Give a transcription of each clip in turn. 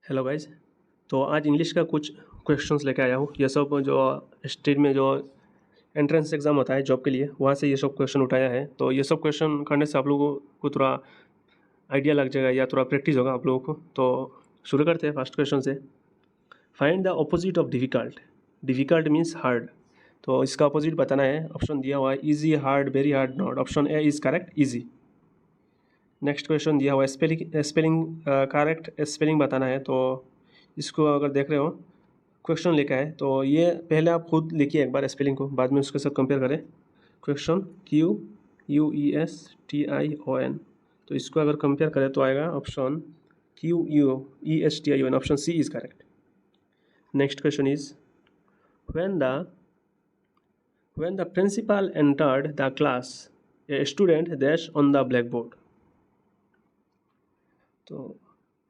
Hello guys. तो आज English का कुछ क्वेश्चंस लेके आया हूँ। ये सब जो स्टेट में जो एंट्रेंस एग्ज़ाम होता है जॉब के लिए, वहाँ से ये सब क्वेश्चन उठाया है। तो ये सब क्वेश्चन करने से आप लोगों को थोड़ा आइडिया लग जाएगा या थोड़ा प्रैक्टिस होगा आप लोगों को। तो शुरू करते हैं फर्स्ट क्वेश्चन से। Find the opposite of difficult. Difficult means hard, तो इसका अपोजिट बताना है। ऑप्शन दिया हुआ है easy, hard, very hard, not. Option A is correct, easy. Next question दिया हुआ है स्पेलिंग करेक्ट स्पेलिंग बताना है। तो इसको अगर देख रहे हो क्वेश्चन लिखा है, तो ये पहले आप खुद लिखिए एक बार स्पेलिंग को, बाद में उसके साथ कंपेयर करें। क्वेश्चन QUESTION, तो इसको अगर कंपेयर करें तो आएगा option QUESTION। Option C is correct. Next question is when the principal entered the class, a student dash on the blackboard। तो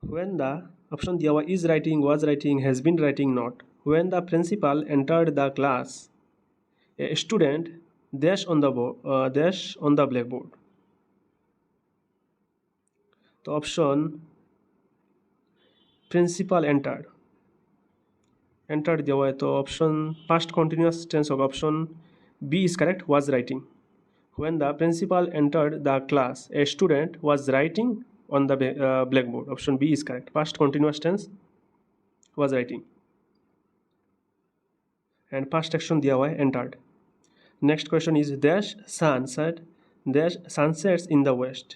when the ऑप्शन दिया हुआ is writing, was writing, has been writing, not. when the principal entered the class, a student dash on the blackboard। तो option principal entered दिया हुआ है, तो option past continuous tense होगा। Option B is correct, was writing. when the principal entered the class, a student was writing on the blackboard। option B is correct, past continuous tense, was writing। and past action दिया हुआ है entered। next question is dash sunsets in the west।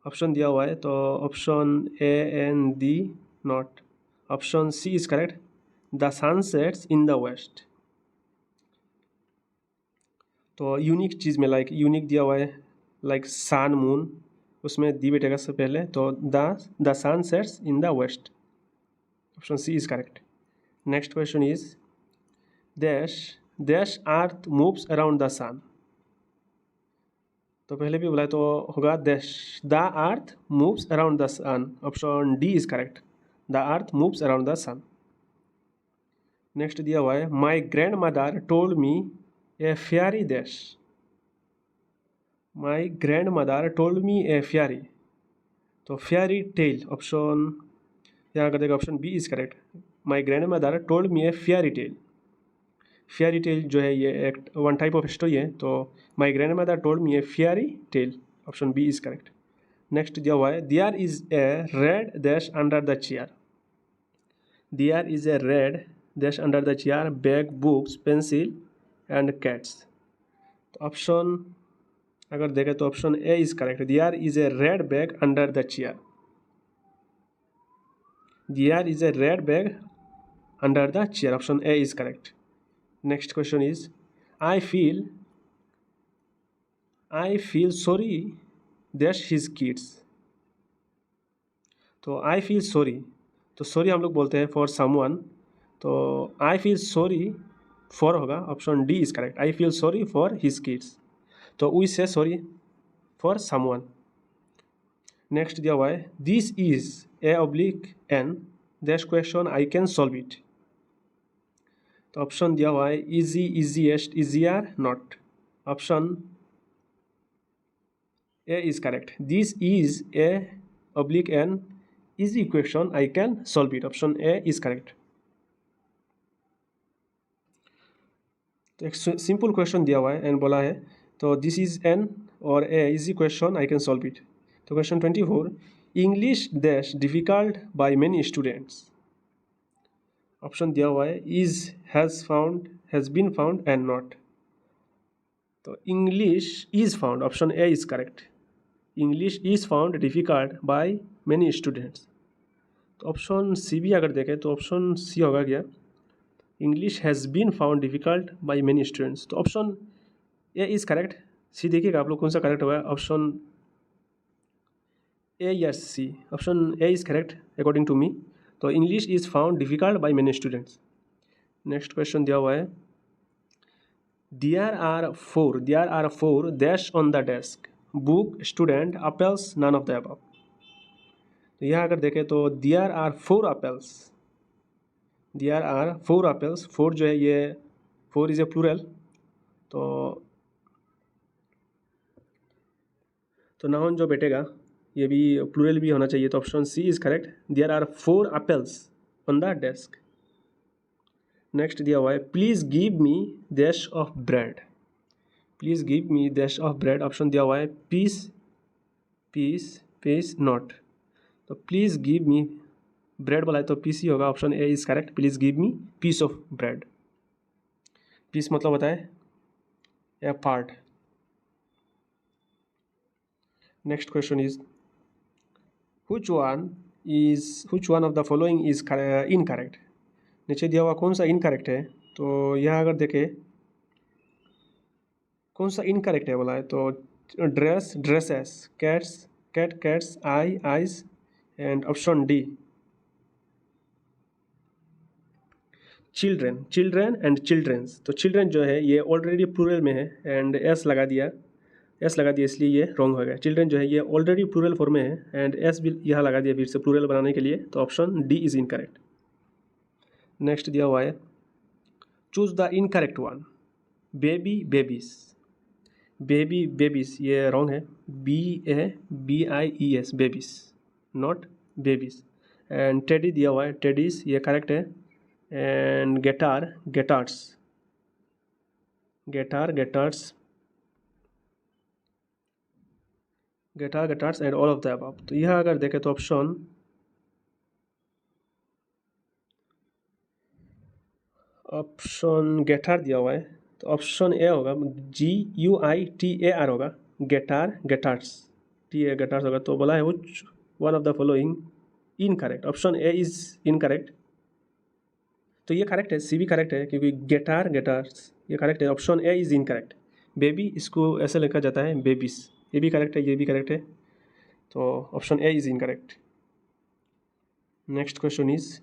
Option दिया हुआ है, तो option A and D, not। Option C is correct, the sunsets in the west। तो unique चीज़ में unique दिया हुआ है, सन मून, उसमें दी बैठेगा सबसे पहले। तो the sun sets in the west. Option C is correct. Next question is dash earth moves around the sun. तो पहले भी बोला है, तो होगा the earth moves around the sun. Option D is correct, the earth moves around the sun. Next दिया हुआ है my grandmother told me a fairy dash. My grandmother told me a fairy, तो fairy tale. Option यहाँ कर देगा, option B is correct, my grandmother told me a fairy tale. Fairy tale जो है ये एक one type of story है, तो my grandmother told me a fairy tale. Option B is correct. Next दिया हुआ है there is a red dash under the chair. There is a red dash under the chair, bag, books, pencil and cats. तो option अगर देखें तो option A is correct, there is a red bag under the chair. There is a red bag under the chair. Option A is correct. Next question is I feel sorry dash his kids. तो I feel sorry, तो sorry हम लोग बोलते हैं for someone, तो I feel sorry for होगा। Option D is correct, I feel sorry for his kids. तो we say sorry for someone. Next दिया हुआ है this is a oblique an dash question I can solve it. तो option दिया हुआ है easy, easiest, easier, not. Option A is correct, this is a oblique an easy question I can solve it. Option A is correct. तो एक simple question दिया हुआ है and बोला है, तो दिस इज एन और a easy question I can solve it. तो question 24 English dash difficult by many students. Option दिया हुआ है is, has been found and not. तो English is found, option A is correct, English is found difficult by many students. तो option C भी अगर देखें तो ऑप्शन सी होगा क्या, English has been found difficult by many students. तो option A is correct. सी देखिएगा आप लोग कौन सा करेक्ट होगा, ऑप्शन ए या C. Option A is correct according to me. तो English is found difficult by many students. Next question दिया हुआ है there are four dash on the desk, book, student, apples, none of the above. तो यहाँ अगर देखें तो there are four apples, four जो है ये फोर इज ए प्लूरल। तो नाउन जो बैठेगा ये भी प्लूरल भी होना चाहिए, तो option C is correct. There are 4 apples on the desk. Next दिया हुआ है please give me dash of bread. Please give me dash of bread, option दिया हुआ है पीस पीस पीस नॉट। तो प्लीज़ गिव मी ब्रेड बोला है तो पीस ही होगा, option A is correct. Please give me piece of bread. Piece मतलब होता है a part. Next question is which one of the following is incorrect. नीचे दिया हुआ कौन सा इनकरेक्ट है, तो यह अगर देखें कौन सा इनकरेक्ट है बोला है तो dress dresses, cats cat cats, eye eyes, and option D children children and childrens. तो चिल्ड्रेन जो है ये ऑलरेडी प्लूरल में है एंड एस लगा दिया इसलिए ये रॉन्ग हो गया। चिल्ड्रेन जो है ये ऑलरेडी प्लूरल फॉर्म में है एंड एस भी यहाँ लगा दिया फिर से प्लूरल बनाने के लिए, तो option D is incorrect. Next दिया हुआ है choose the incorrect one. Baby babies, baby babies ये रॉन्ग है, BABIES babies not babies. And teddy दिया हुआ है टेडीज, ये करेक्ट है। And guitar guitars, guitar guitars, guitar guitars and all of the above. तो यह अगर देखें तो ऑप्शन गिटार दिया हुआ है तो ऑप्शन ए होगा, GUITAR होगा, गिटार गिटार्स, TA गिटार्स होगा। तो बोला है which one of the following incorrect, option A is incorrect. तो ये करेक्ट है, सी भी करेक्ट है क्योंकि गिटार गिटार्स ये करेक्ट है। Option A is incorrect. Baby इसको ऐसे लिखा जाता है बेबीज, ये भी करेक्ट है, ये भी करेक्ट है, तो option A is incorrect. Next question is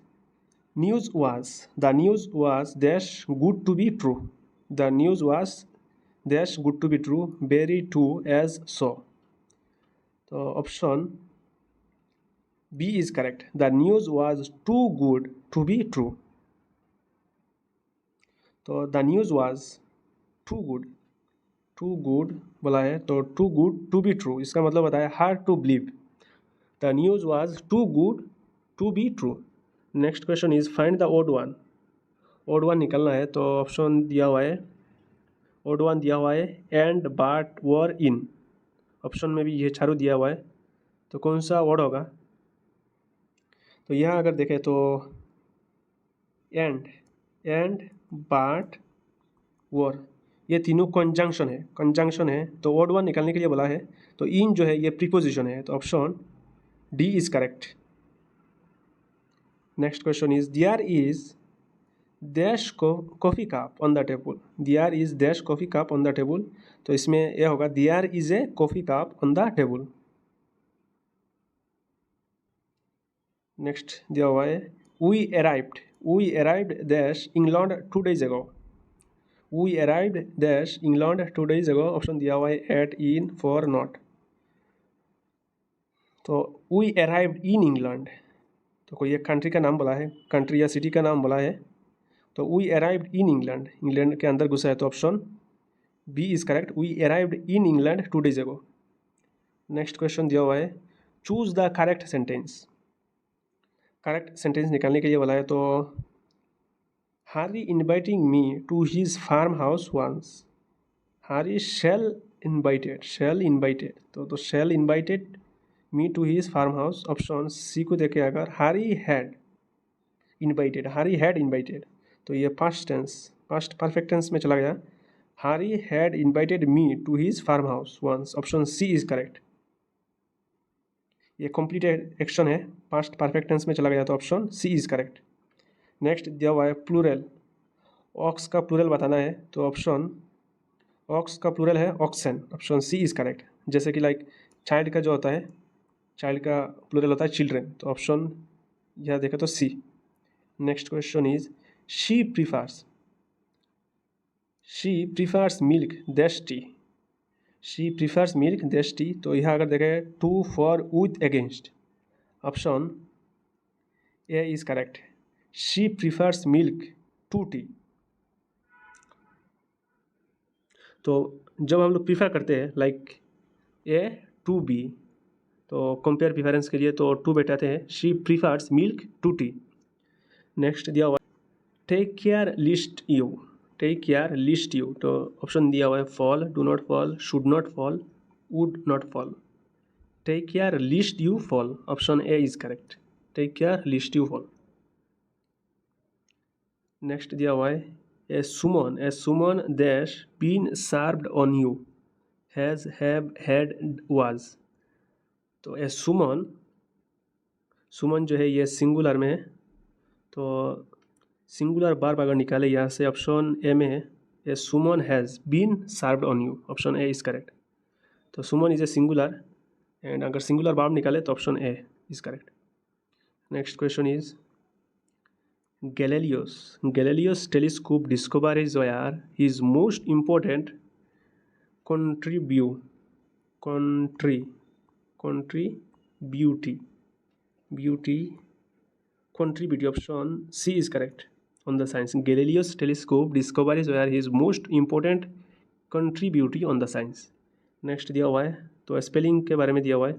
the news was dash good to be true, the news was dash good to be true, very true as so। तो option B is correct, the news was too good to be true। तो the news was too good बोला है तो too good to be true, इसका मतलब होता है hard to believe. The news was too good to be true। Next question is find the odd one. Odd one निकलना है तो ऑप्शन दिया हुआ है, ओड वन दिया हुआ है and but were in, option में भी ये चारों दिया हुआ है, तो कौन सा वर्ड होगा। तो यहाँ अगर देखें तो एंड बट वर ये तीनों कंजंक्शन है, तो वर्ड वन निकालने के लिए बोला है, तो इन जो है ये प्रीपोजिशन है, तो option D is correct. Next question is there is dash coffee cup on the table, there is dash coffee cup on the table, तो इसमें यह होगा there is a coffee cup on the table. Next दिया हुआ है we arrived dash England 2 days ago, we arrived dash England 2 days ago, option दिया हुआ है एट इन फॉर नॉट। तो वी अराइव्ड इन इंग्लैंड, तो कोई एक कंट्री का नाम बोला है, कंट्री या सिटी का नाम बोला है, तो we arrived in England, England के अंदर घुसा है, तो option B is correct, we arrived in England 2 days ago। Next question दिया हुआ है choose the correct sentence. Correct sentence निकालने के लिए बोला है, तो Harry inviting me to his farmhouse once, Harry shall invited तो shall invited me to his farmhouse, option C को देखे अगर Harry had invited, तो ये पास्ट परफेक्ट टेंस में चला गया, Harry had invited me to his farmhouse once, option C is correct. ये कंप्लीटेड एक्शन है, पास्ट परफेक्ट टेंस में चला गया, तो option C is correct. Next दिया हुआ है प्लूरल, ऑक्स का प्लूरल बताना है, तो ऑप्शन ऑक्स का प्लूरल है oxen, option C is correct. जैसे कि लाइक चाइल्ड का जो होता है, चाइल्ड का प्लूरल होता है चिल्ड्रेन, तो ऑप्शन यह देखें तो C. Next question is she prefers milk dash tea, she prefers milk dash tea, तो यह अगर देखें to for with against, option A is correct, she prefers milk to tea. तो जब हम लोग प्रीफर करते हैं लाइक ए टू बी, तो कंपेयर प्रीफरेंस के लिए तो टू बैठाते हैं, she prefers milk to tea. Next दिया हुआ take care lest you, take care lest you, तो ऑप्शन दिया हुआ है fall, do not fall, should not fall, would not fall. Take care lest you fall, option A is correct, take care lest you fall. Next दिया हुआ है a summons dash been served on you, has have had was. तो a सुमन, सुमन जो है ये singular में है, तो सिंगुलर बार अगर निकाले यहाँ से ऑप्शन ए में है a summons has been served on you, option A is correct. तो summons is a singular and अगर सिंगुलर बार निकाले तो option A is correct. Next question is Galileo's telescope discoveries were his most important contribution option C is correct on the science. Galileo's telescope discoveries were his most important contribution on the science. Next दिया हुआ है तो spelling के बारे में दिया हुआ है,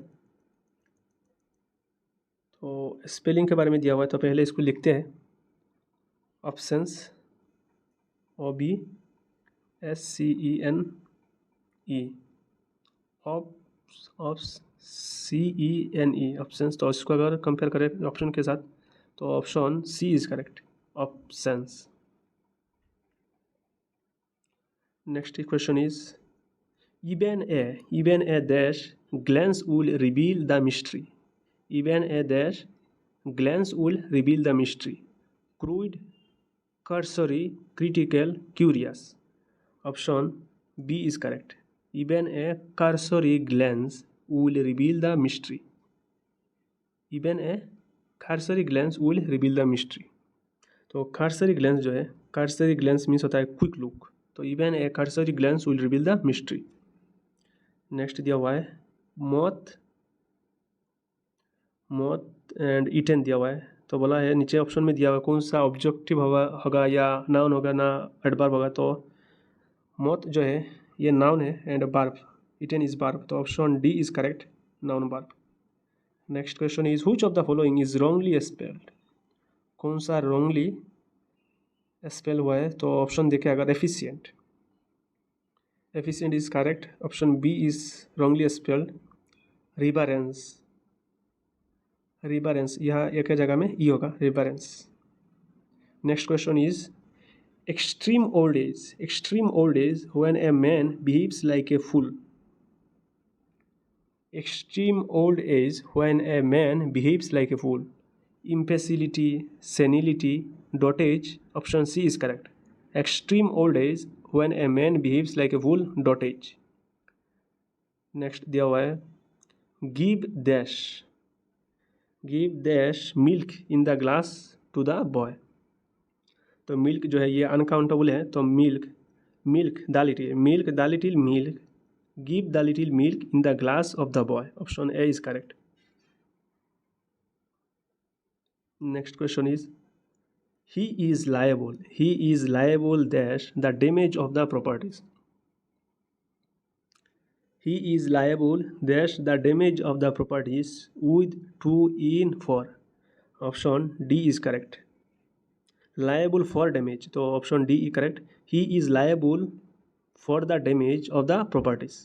तो स्पेलिंग के बारे में दिया हुआ है तो पहले इसको लिखते हैं ऑप्शंस OBSCENE CENE ऑप्शंस। तो इसको अगर कंपेयर करें ऑप्शन के साथ तो option C is correct, options. Next question is even a dash glance will reveal the mystery, even a dash glance will reveal the mystery, crude, cursory, critical, curious, option B is correct, even a cursory glance will reveal the mystery, even a cursory glance will reveal the mystery। तो cursory glance जो है, cursory glance means होता है quick look, तो even a cursory glance will reveal the mystery। Next दिया हुआ है मौत एंड ईटन दिया हुआ है, तो बोला है नीचे ऑप्शन में दिया हुआ कौन सा ऑब्जेक्टिव होगा या नाउन होगा ना एडवर्ब होगा, तो मौत जो है ये नाउन है and verb, eaten is verb, तो option D is correct, noun verb. Next question is which of the following is wrongly spelled, कौन सा रॉन्गली स्पेल हुआ है, तो ऑप्शन देखें अगर efficient is correct, option B is wrongly spelled, reverence यहाँ एक जगह में ई होगा, reverence. Next question is extreme old age when a man behaves like a fool, extreme old age when a man behaves like a fool, imbecility, senility, dotage, option C is correct, extreme old age when a man behaves like a fool, dotage। Next दिया हुआ है give dash milk in the glass to the boy, तो milk जो है ये uncountable है, तो milk the little milk give the little milk in the glass of the boy, option A is correct. Next question is he is liable dash the damage of the properties, he is liable dash the damage of the properties with to in for, option D is correct, liable for damage, तो option D is correct, he is liable for the damage of the properties।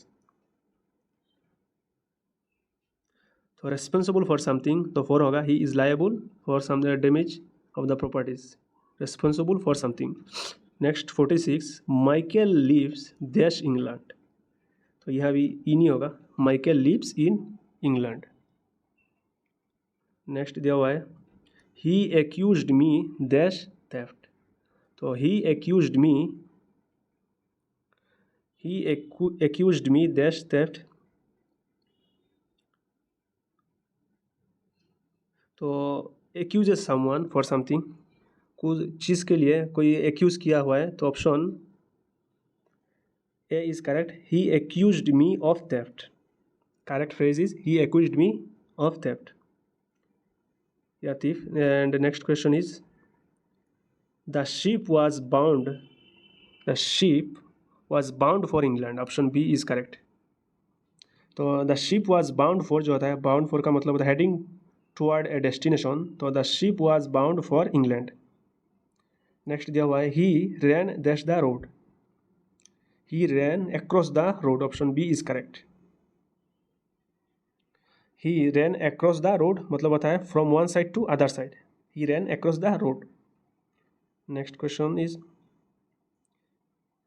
तो responsible for something तो for होगा he is liable for some damage of the properties, responsible for something। Next 46 Michael lives dash England, तो यह भी in ही होगा, Michael lives in England. Next दिया हुआ है he accused me dash theft, तो he accused me dash theft, तो एक्यूज समवन फॉर समथिंग, कुछ चीज़ के लिए कोई एक्यूज़ किया हुआ है, तो option A is correct, he accused me of theft, correct phrase is he accused me of theft या thief. And next question is the ship was bound for England, option B is correct, तो the ship was bound for जो होता है, bound for का मतलब होता है heading toward a destination, तो the ship was bound for England. Next दिया हुआ है he ran दैश the road, he ran across the road, option B is correct. He ran across the road मतलब होता है from one side to other side, he ran across the road. Next question is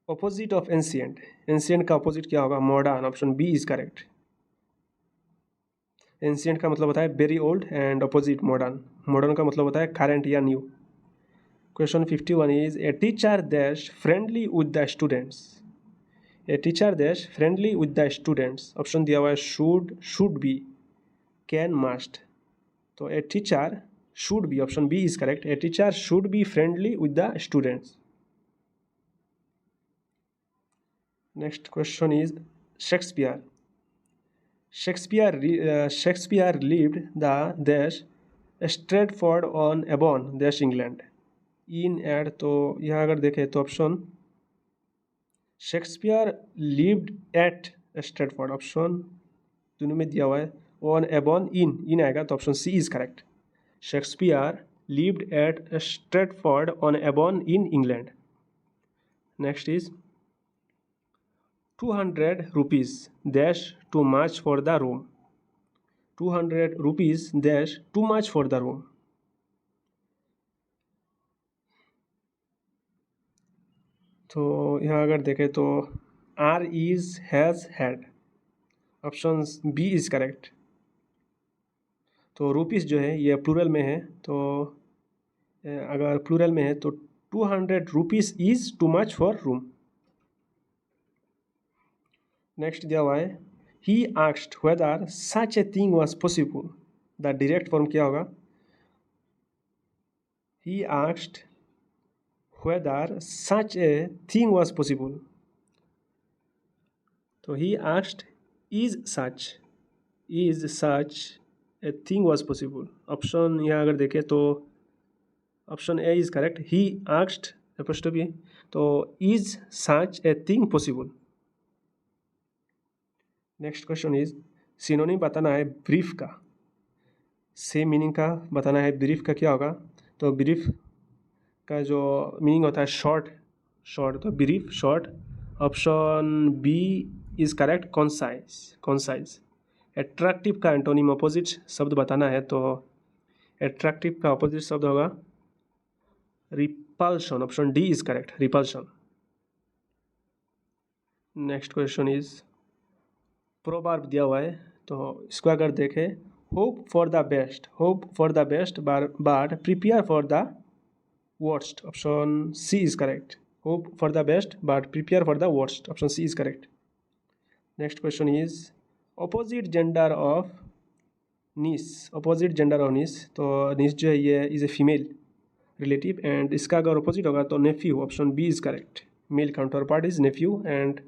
opposite of ancient, ancient का opposite क्या होगा, modern, option B is correct. Ancient का मतलब होता है very old and opposite modern, modern का मतलब होता है करंट या new. Question 51 is a teacher dash friendly with the students, a teacher dash friendly with the students, option दिया हुआ है शुड बी, कैन, मस्ट। तो a teacher should be, option B is correct, a teacher should be friendly with the students. Next question is Shakespeare, Shakespeare lived the dash Stratford on Avon dash England in एड, तो यहाँ अगर देखें तो option Shakespeare lived at Stratford, option दोनों में दिया हुआ है ऑन एबॉन इन आएगा, तो option C is correct. Shakespeare lived at Stratford on Avon in England. Next is 200 rupees dash too much for the room, 200 rupees dash too much for the room। तो यहाँ अगर देखें तो are is has had, option B is correct. तो rupees जो है ये plural में है, तो अगर प्लूरल में है तो 200 rupees is too much for room. Next दिया हुआ है he asked whether such a thing was possible, the direct form क्या होगा, he asked whether such a thing was possible, तो he asked is such a thing was possible, option यहाँ अगर देखें तो option A is correct, he asked apostrophe, तो is such a thing possible. Next question is synonym बताना है brief का, same meaning का बताना है, ब्रीफ का क्या होगा, तो ब्रीफ का जो मीनिंग होता है शॉर्ट, तो brief short, option B is correct, concise. Attractive का एंटोनिम अपोजिट शब्द बताना है, तो एट्रैक्टिव का अपोजिट शब्द होगा repulsion, option D is correct, repulsion. Next question is proverb दिया हुआ है, तो इसको अगर देखें hope for the best but prepare for the worst, option C is correct, hope for the best but prepare for the worst, option C is correct. Next question is opposite gender of niece, तो niece जो है ये is a female relative and इसका अगर opposite होगा तो nephew, option B is correct, male counterpart is nephew and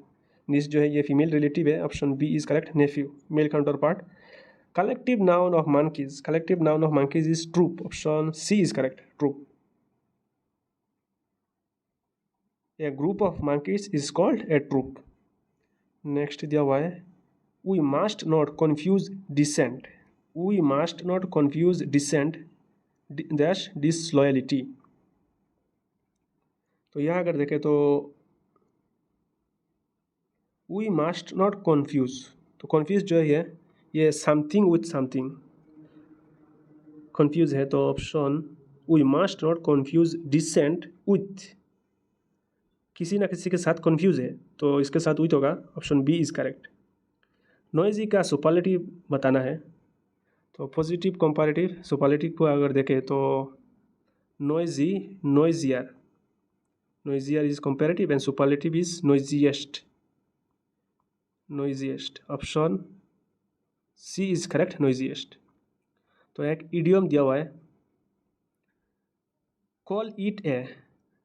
niece जो है ये फीमेल रिलेटिव है, option B is correct, nephew, male counterpart. Collective noun of monkeys is troop, option C is correct, troop. A group of monkeys is called a troop। नेक्स्ट दिया हुआ है we must not confuse dissent dash disloyalty, तो यहाँ अगर देखें तो we must not confuse, तो confuse जो है ये something with something confuse है, तो option we must not confuse dissent with, किसी ना किसी के साथ कन्फ्यूज है तो इसके साथ विथ होगा, option B is correct. Noisy का सुपरलेटिव बताना है, तो पॉजिटिव कंपैरेटिव सुपरलेटिव को अगर देखें तो noisier is comparative and superlative is noisiest, option C is correct, noisiest. तो एक इडियम दिया हुआ है call it a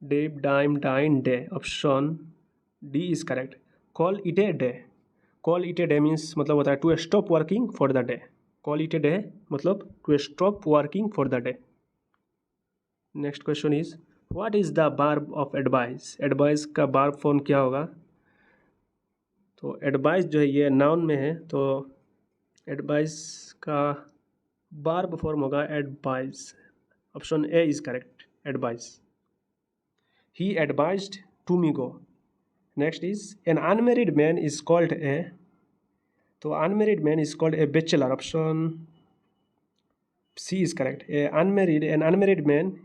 day dime dine day, option D is correct, call it a day means मतलब होता है to stop working for the day, call it a day मतलब to stop working for the day. Next question is what is the verb of advice, advice का verb form क्या होगा, तो advice जो है ये नाउन में है, तो एडवाइस का वर्ब फॉर्म होगा advise. Option A is correct, advice. He advised to me go. Next is an unmarried man is called a, तो unmarried man is called a bachelor. Option C is correct, an unmarried man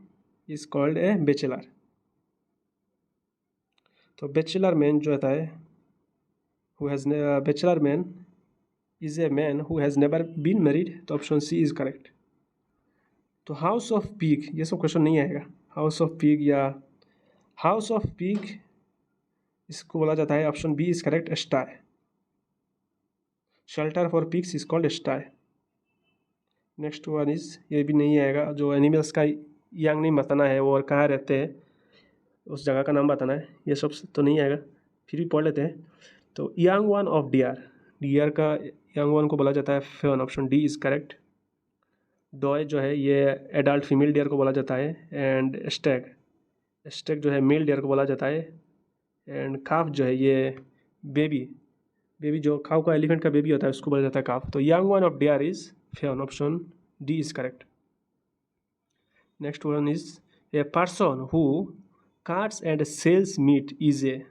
is called a bachelor. तो bachelor man जो होता है, who has bachelor man is a man who has never been married, तो option C is correct. तो house of pig, ये सब question नहीं आएगा। हाउस ऑफ पिग या हाउस ऑफ पिग, इसको बोला जाता है, option B is correct, sty. Shelter for pigs is called sty. Next one is, ये भी नहीं आएगा, जो एनिमल्स का यंग नहीं बताना है वो और कहाँ रहते हैं उस जगह का नाम बताना है, ये सब तो नहीं आएगा, फिर भी पढ़ लेते हैं। तो young one of deer, deer का यंग वन को बोला जाता है fawn. Option D is correct. Doe जो है ये एडल्ट फीमेल डियर को बोला जाता है। एंड स्टैग, स्टैग जो है मेल डियर को बोला जाता है। एंड काफ जो है ये बेबी, बेबी जो काफ का एलिफेंट का बेबी होता है उसको बोला जाता है काफ। तो young one of deer is fawn. Option D is correct. Next one is a person who carts and sells meat is a,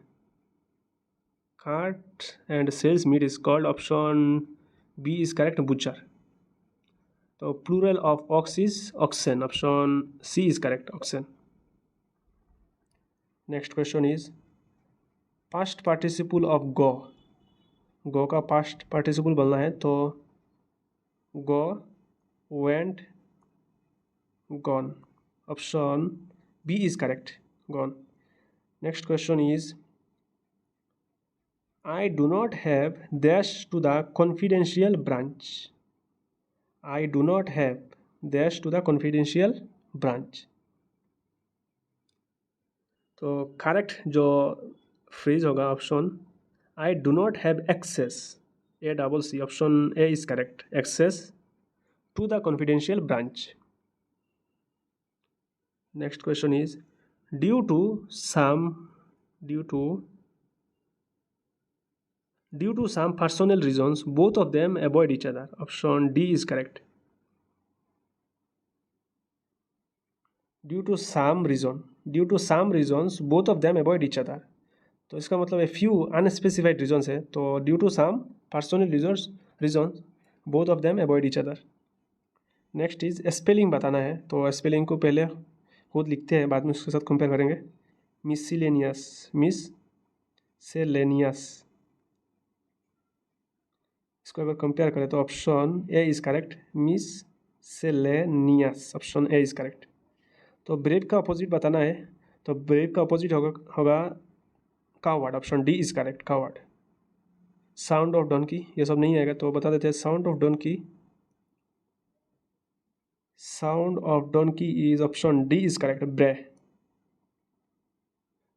cart and sells meat is called, option B is correct, butcher. So plural of ox is oxen. Option C is correct, oxen. Next question is past participle of go. Go का past participle बोलना है, तो go, went, gone. Option B is correct, gone. Next question is I do not have dash to the confidential branch. I do not have dash to the confidential branch. तो correct जो phrase होगा option I do not have access, a double C. Option A is correct, access to the confidential branch. Next question is due to some personal reasons both of them avoid each other. Option D is correct, due to some reasons both of them avoid each other. तो इसका मतलब है few unspecified reasons है, तो due to some personal reasons both of them avoid each other. Next is spelling बताना है, तो spelling को पहले खुद लिखते हैं, बाद में उसके साथ कंपेयर करेंगे। मिसलेनियस, इसको अगर कंपेयर करें तो option A is correct, miscellaneous. Option A is correct. तो ब्रेव का अपोजिट बताना है, तो ब्रेव का अपोजिट होगा coward. Option D is correct, coward. Sound of donkey, ये सब नहीं आएगा, तो बता देते हैं sound of donkey is, option D is correct, bray.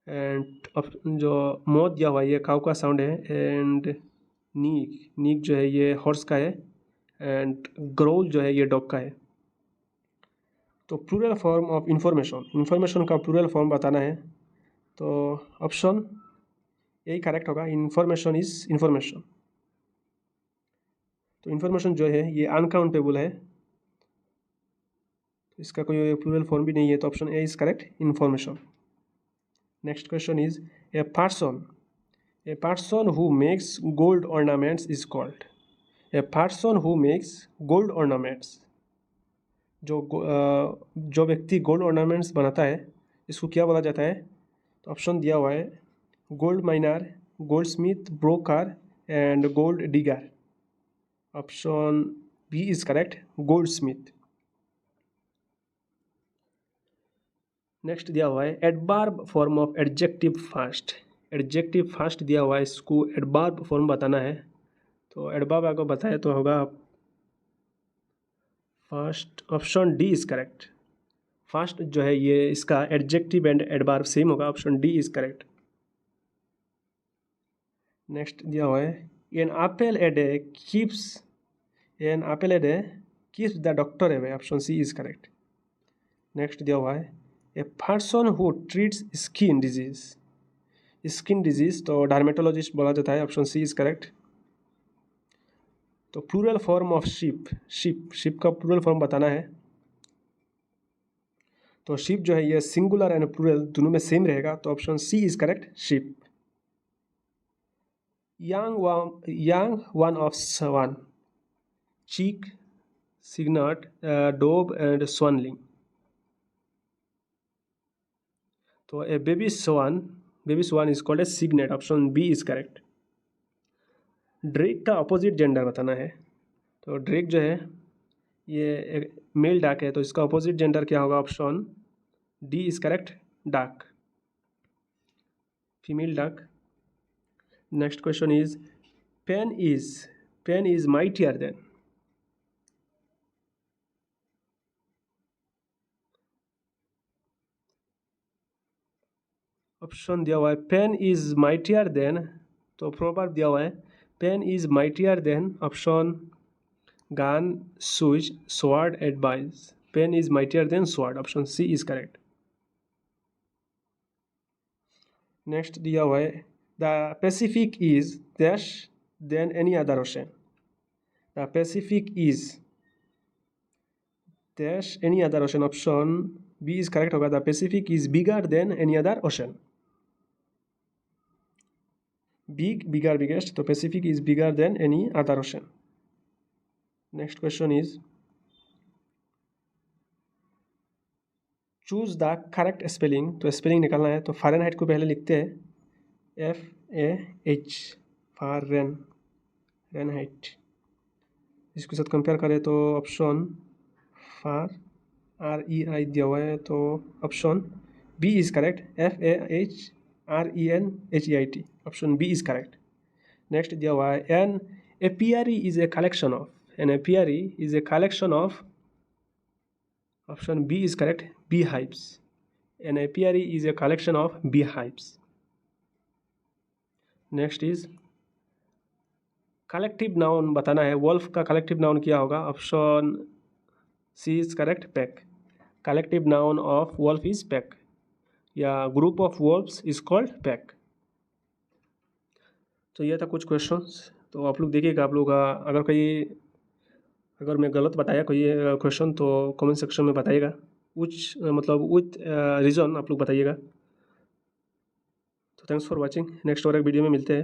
And जो मौत दिया हुआ ये काउ का साउंड है। एंड नीक जो है ये हॉर्स का है। एंड ग्रोल जो है ये डॉग का है। तो प्लूरल फॉर्म ऑफ इंफॉर्मेशन का प्लूरल फॉर्म बताना है, तो ऑप्शन यही करेक्ट होगा, इंफॉर्मेशन इज इंफॉर्मेशन। तो इंफॉर्मेशन जो है ये अनकाउंटेबल है, तो इसका कोई प्लूरल फॉर्म भी नहीं है, तो option A is correct, information. Next question is a person who makes gold ornaments is called. A person who makes gold ornaments, जो व्यक्ति गोल्ड ऑर्नामेंट्स बनाता है इसको क्या बोला जाता है? तो ऑप्शन दिया हुआ है gold miner, gold smith, broker and gold digger. Option B is correct, gold smith. Next दिया हुआ है adverb form of adjective fast. Adjective fast दिया हुआ है, इसको एडवर्ब फॉर्म बताना है, तो एडवर्ब आपको बताया तो होगा fast. Option D is correct, fast जो है ये इसका एडजेक्टिव एंड एडवर्ब सेम होगा। Option D is correct. Next दिया हुआ है an apple a day keeps the doctor away. Option C is correct. Next दिया हुआ है a person who treats skin disease skin disease तो डार्मेटोलॉजिस्ट बोला जाता है, ऑप्शन सी इज़ करेक्ट। तो प्लूरल फॉर्म ऑफ शिप का प्लूरल फॉर्म बताना है। तो शिप जो है ये सिंगुलर एंड प्लूरल दोनों में सेम रहेगा, तो option C is correct, ship. young one of swan, cheek, cygnet, dove and swanling. तो a baby swan is called as cygnet, option B is correct. Drake का opposite gender बताना है। तो Drake जो है ये मेल डाक है, तो इसका अपोजिट जेंडर क्या होगा, option D is correct, duck, female duck. Next question is pen is mightier than. Option दिया हुआ है पेन इज माइटियर देन, तो प्रोवर्ब दिया हुआ है pen is mightier than, option gun, switch, sword, advice. Pen is mightier than sword, option C is correct. Next दिया हुआ है the Pacific is dash than any other ocean. The Pacific is dash any other ocean, option B is correct होगा, the Pacific is bigger than any other ocean. Bigger, biggest, तो Pacific is bigger than any other ocean. Next question is choose the correct spelling. तो spelling निकालना है, तो Fahrenheit को पहले लिखते हैं FAH, फ़ारेनहाइट। इसके साथ कंपेयर करें तो ऑप्शन REI दिया हुआ है, तो option B is correct, FAHRENHEIT, option B is correct. Next दिया हुआ है an apiary is a collection of, an apiary is a collection of, option B is correct, beehives. An apiary is a collection of beehives. Next is collective noun बताना है। wolf का collective noun क्या होगा, option C is correct, pack. Collective noun of wolf is pack, या group of wolves is called pack. तो ये था कुछ क्वेश्चंस, तो आप लोग देखिएगा। आप लोग अगर मैं गलत बताया कोई क्वेश्चन तो कमेंट सेक्शन में बताइएगा, विथ रीज़न आप लोग बताइएगा। तो थैंक्स फॉर वाचिंग, नेक्स्ट और एक वीडियो में मिलते हैं।